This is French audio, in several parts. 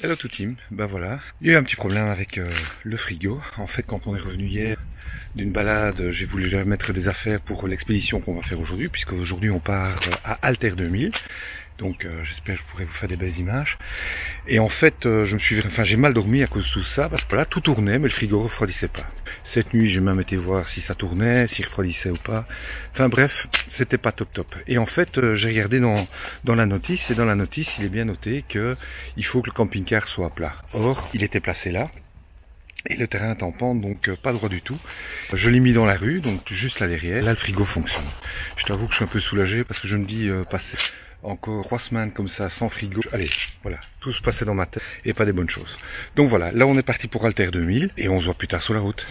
Hello tout team, ben voilà. Il y a eu un petit problème avec le frigo. En fait, quand on est revenu hier d'une balade, j'ai voulu mettre des affaires pour l'expédition qu'on va faire aujourd'hui, puisque aujourd'hui on part à Alter 2000. Donc j'espère que je pourrai vous faire des belles images. Et en fait, j'ai mal dormi à cause de tout ça, parce que là tout tournait, mais le frigo refroidissait pas. Cette nuit, j'ai même été voir si ça tournait, s'il refroidissait ou pas. Enfin bref, c'était pas top. Et en fait, j'ai regardé dans la notice, et dans la notice, il est bien noté que il faut que le camping-car soit plat. Or, il était placé là. Et le terrain est en pente, donc pas droit du tout. Je l'ai mis dans la rue, donc juste là derrière. Là, le frigo fonctionne. Je t'avoue que je suis un peu soulagé parce que je me dis, passer encore 3 semaines comme ça, sans frigo. Allez, voilà, tout se passait dans ma tête et pas des bonnes choses. Donc voilà, là on est parti pour Alter 2000 et on se voit plus tard sur la route.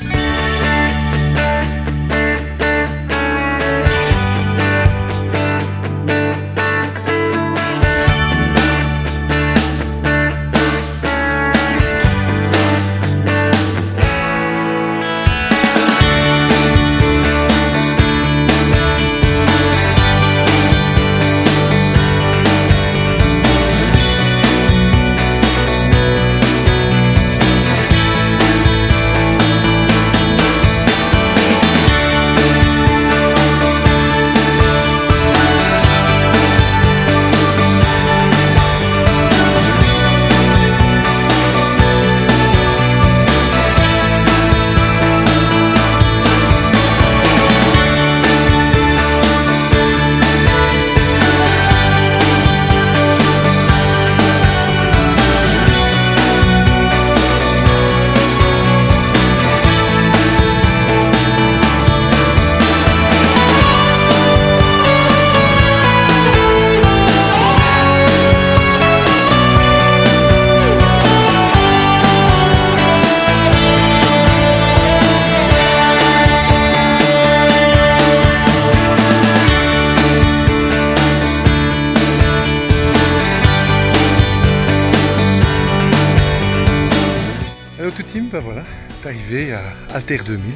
Tout team, ben voilà, t'es arrivé à Alter 2000.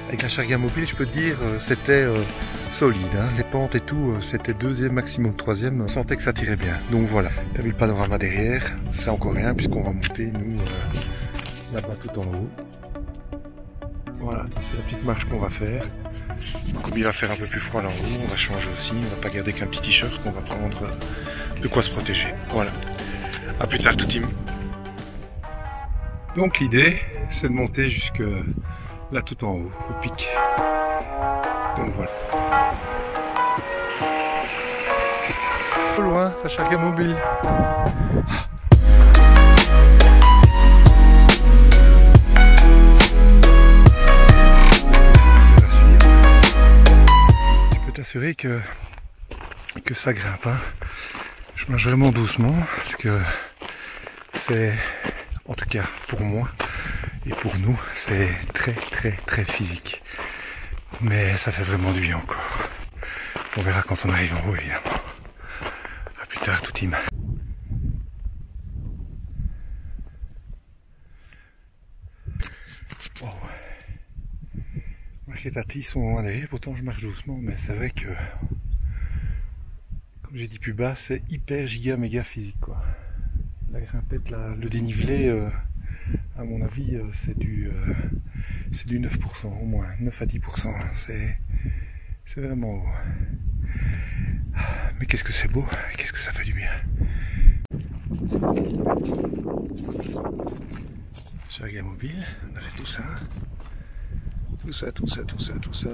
Avec la charga mobile, je peux te dire, c'était solide. Hein. Les pentes et tout, c'était 2e, maximum 3e. On sentait que ça tirait bien. Donc voilà, t'as vu le panorama derrière. C'est encore rien puisqu'on va monter, nous, là-bas tout en haut. Voilà, c'est la petite marche qu'on va faire. Comme il va faire un peu plus froid là en haut, on va changer aussi. On va pas garder qu'un petit t-shirt, qu'on va prendre de quoi se protéger. Voilà. À plus tard tout team. Donc l'idée, c'est de monter jusque là tout en haut, au pic. Donc voilà. Au loin, la charga mobile. Je peux t'assurer que ça grimpe. Hein. Je marche vraiment doucement parce que c'est... En tout cas, pour moi et pour nous, c'est très physique. Mais ça fait vraiment du bien encore. On verra quand on arrive en haut, évidemment. A plus tard, tout team. Bon. Les tatis sont loin derrière, pourtant je marche doucement, mais c'est vrai que, comme j'ai dit plus bas, c'est hyper méga physique, quoi. La grimpette, le dénivelé, à mon avis, c'est du 9% au moins, 9 à 10%. C'est vraiment haut. Mais qu'est-ce que c'est beau, qu'est-ce que ça fait du bien. Charga mobile, on a fait tout ça. Tout ça.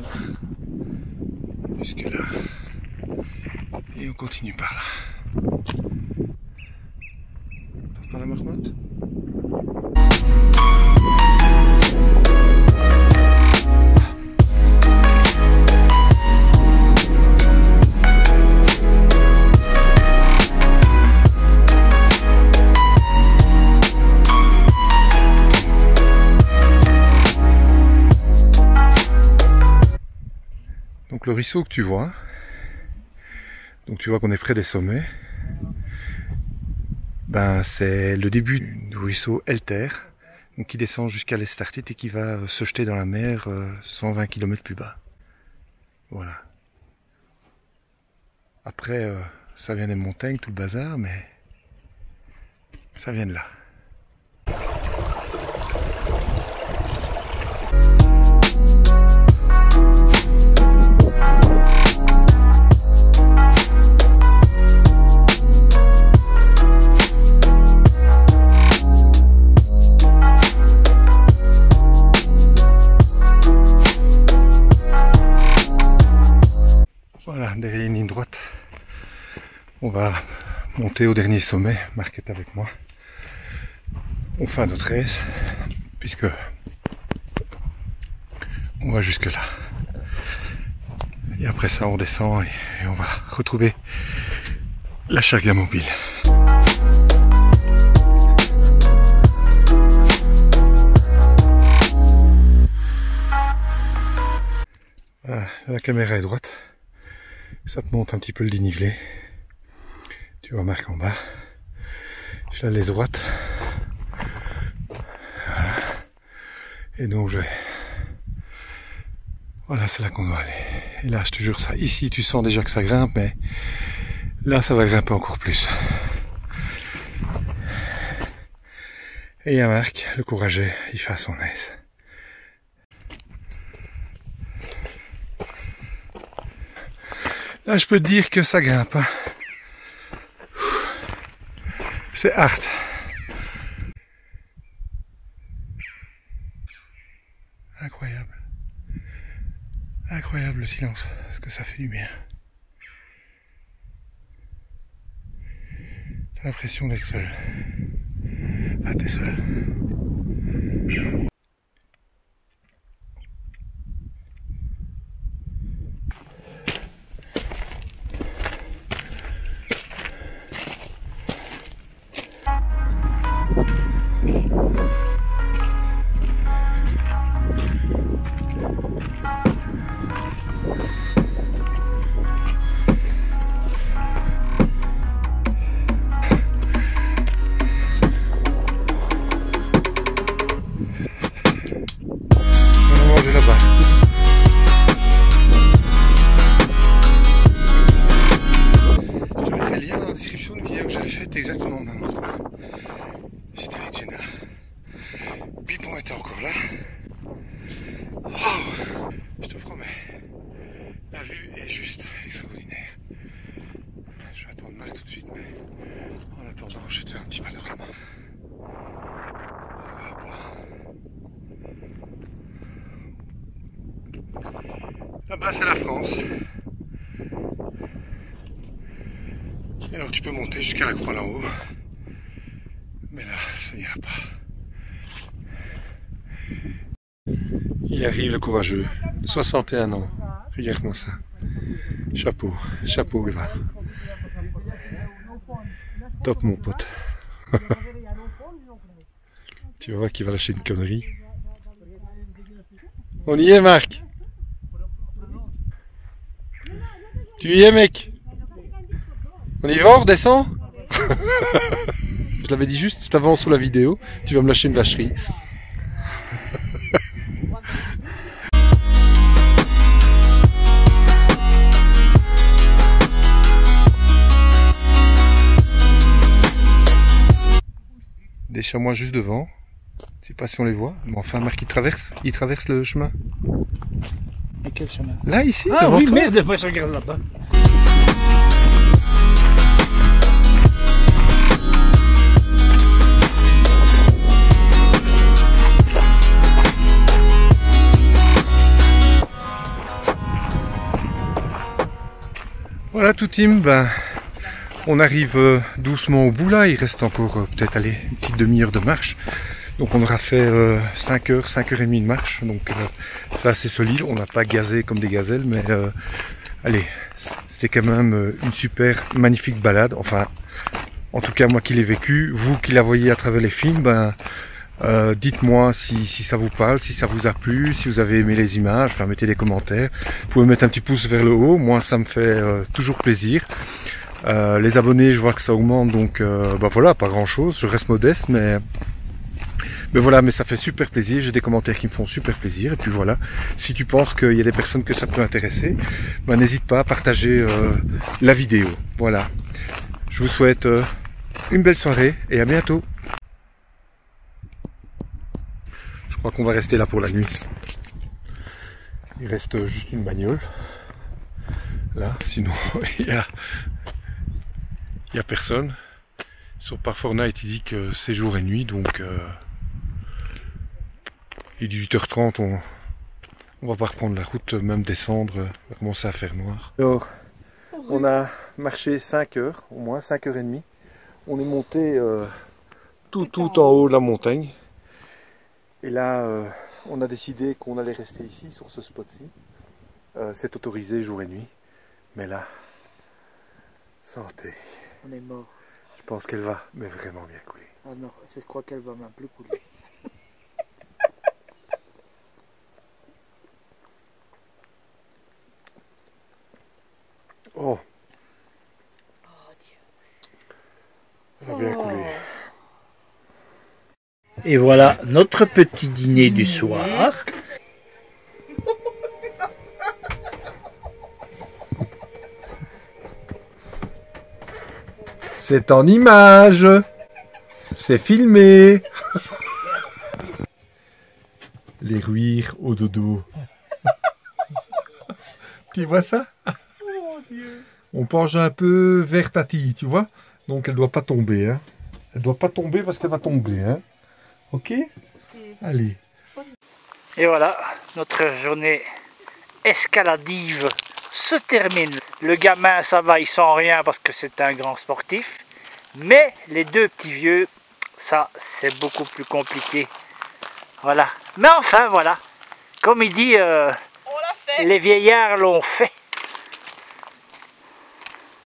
Jusque là. Et on continue par là. T'entends la marmotte ? Donc le ruisseau que tu vois, donc tu vois qu'on est près des sommets, ben c'est le début du ruisseau Elter, donc qui descend jusqu'à l'Estartite et qui va se jeter dans la mer 120 km plus bas. Voilà. Après, ça vient des montagnes, tout le bazar, mais Ça vient de là. Voilà, derrière une ligne droite, on va monter au dernier sommet. Marc est avec moi. On fait un autre race, puisque on va jusque là. Et après ça, on descend et on va retrouver la Charga mobile. Voilà, la caméra est droite. Ça te montre un petit peu le dénivelé. Tu vois Marc en bas. Je la laisse droite. Voilà. Et donc je vais... Voilà, c'est là qu'on doit aller. Et là, je te jure, ça, ici, tu sens déjà que ça grimpe, mais là, ça va grimper encore plus. Et il y a Marc, le courageux, il fait à son aise. Là, je peux te dire que ça grimpe. Hein. C'est hard. Incroyable. Incroyable le silence, parce que ça fait du bien. T'as l'impression d'être seul. Ah, t'es seul. Exactement au même endroit. J'étais avec Jenna. Pipon était encore là. Oh, je te promets, la vue est juste extraordinaire. Je vais attendre Marc tout de suite, mais en attendant, je vais te faire un petit panorama. Là-bas, c'est la France. Et alors tu peux monter jusqu'à la croix là-haut, mais là ça n'ira pas. Il arrive le courageux, 61 ans, regarde-moi ça. Chapeau, chapeau gras. Top mon pote. Tu vas voir qu'il va lâcher une connerie. On y est Marc. Tu y es mec. On y va, on redescend. Je l'avais dit juste avant sur la vidéo, tu vas me lâcher une vacherie. Des chamois juste devant. Je sais pas si on les voit, mais enfin Marc il traverse le chemin. Et quel chemin? Là ici. Ah oui, toi. merde, moi je regarde là-bas. Voilà tout team, ben, on arrive doucement au bout là, il reste encore peut-être aller une petite demi-heure de marche. Donc on aura fait 5 heures, 5h30 de marche, donc c'est assez solide, on n'a pas gazé comme des gazelles, mais allez, c'était quand même une super magnifique balade, enfin, en tout cas moi qui l'ai vécu, vous qui la voyez à travers les films, ben, dites-moi si ça vous parle, si ça vous a plu, si vous avez aimé les images, enfin mettez des commentaires. Vous pouvez mettre un petit pouce vers le haut, moi ça me fait toujours plaisir. Les abonnés, je vois que ça augmente, donc bah voilà, pas grand chose, je reste modeste, mais voilà, mais ça fait super plaisir, j'ai des commentaires qui me font super plaisir, et puis voilà, si tu penses qu'il y a des personnes que ça peut intéresser, bah, n'hésite pas à partager la vidéo, voilà. Je vous souhaite une belle soirée, et à bientôt. crois qu'on va rester là pour la nuit. Il reste juste une bagnole. Là, sinon il y a personne. Sur par Fortnite, il dit que c'est jour et nuit, donc il est 18h30, on va pas reprendre la route, même descendre, on va commencer à faire noir. Alors, on a marché 5 heures, au moins 5h30. On est monté tout en haut de la montagne. Et là, on a décidé qu'on allait rester ici, sur ce spot-ci. C'est autorisé jour et nuit. Mais là, santé. On est mort. Je pense qu'elle va, mais vraiment bien couler. Ah non, je crois qu'elle va même plus couler. Oh, elle a bien coulé. Et voilà notre petit dîner du soir. C'est en image. C'est filmé. Les ruires au dodo. Tu vois ça? Oh Dieu. On penche un peu vers Tati, tu vois? Donc elle doit pas tomber. Hein. Elle doit pas tomber parce qu'elle va tomber. Hein. Ok? Allez. Et voilà, notre journée escaladive se termine. Le gamin, ça va, il sent rien parce que c'est un grand sportif. Mais les deux petits vieux, ça, c'est beaucoup plus compliqué. Voilà. Mais enfin, voilà. Comme il dit, les vieillards l'ont fait.